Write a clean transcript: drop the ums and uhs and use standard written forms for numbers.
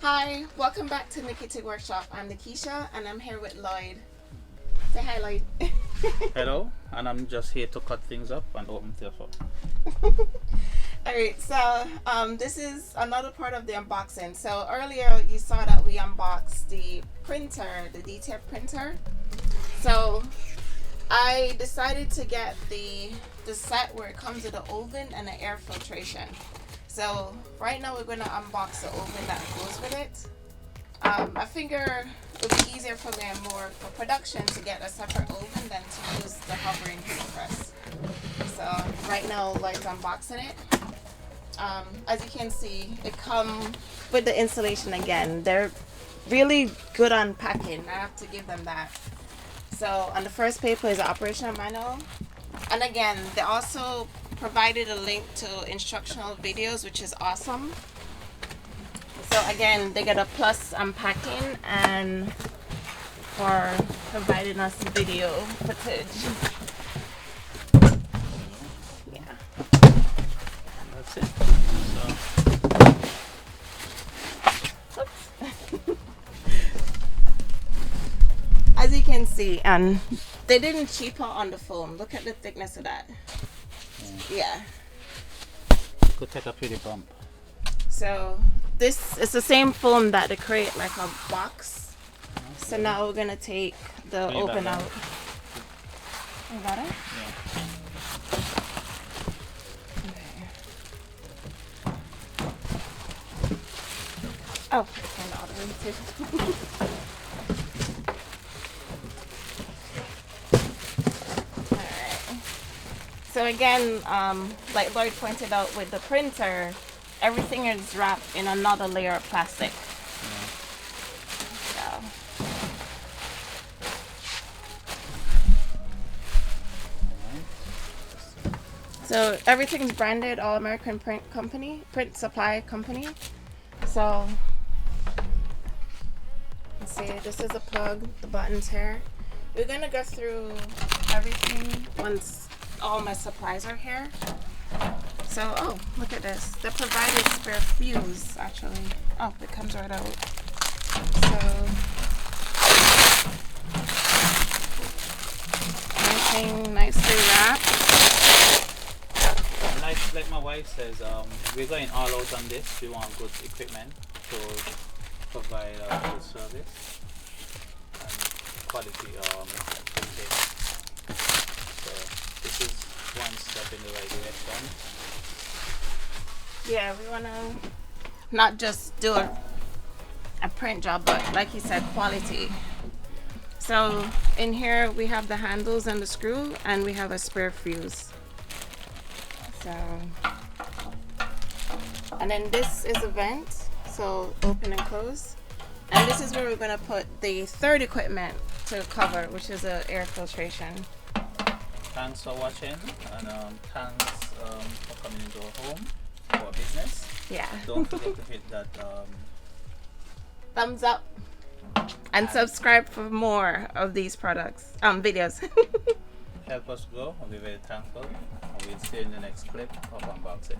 Hi, welcome back to Nikki Workshop. I'm Nikisha and I'm here with Lloyd. Say hi, Lloyd. Hello, and I'm just here to cut things up and open things up. Alright, so this is another part of the unboxing. So earlier you saw that we unboxed the printer, the detail printer. So I decided to get the set where it comes with the oven and the air filtration. So right now we're going to unbox the oven that goes with it. I figure it would be easier for me and more for production to get a separate oven than to use the hovering heat press. So right now Lloyd's unboxing it. As you can see, it comes with the installation again. They're really good on packing. I have to give them that. So on the first paper is the operational manual. And again, they also provided a link to instructional videos, which is awesome. So again, they get a plus on packing and for providing us video footage. Yeah. That's it. So. As you can see, and they didn't cheap out on the foam. Look at the thickness of that. Yeah. Could take a pretty bump. So this is the same foam that they create like a box. Okay. So now we're gonna take the open out. You got it? Yeah. Okay. Oh, and the other one too. So again, like Lloyd pointed out with the printer, everything is wrapped in another layer of plastic. So everything's branded All American Print Supply Company. So let's see, this is a plug, the buttons here. We're gonna go through everything once all my supplies are here. So, oh, look at this. They provided spare fuse, actually. Oh, it comes right out. So, everything nicely wrapped. Like my wife says, we're going all out on this. We want good equipment to provide good service and quality printing. So this is one step in the right direction. Yeah, we want to not just do a print job, but like you said, quality. So in here we have the handles and the screw, and we have a spare fuse. So, and then this is a vent, so open and close. And this is where we're going to put the third equipment to cover, which is the air filtration. Thanks for watching, and thanks for coming into our home, our business. Yeah. Don't forget to hit that thumbs up and subscribe for more of these products, videos. help us grow. We'll be very thankful, and we'll see you in the next clip of unboxing.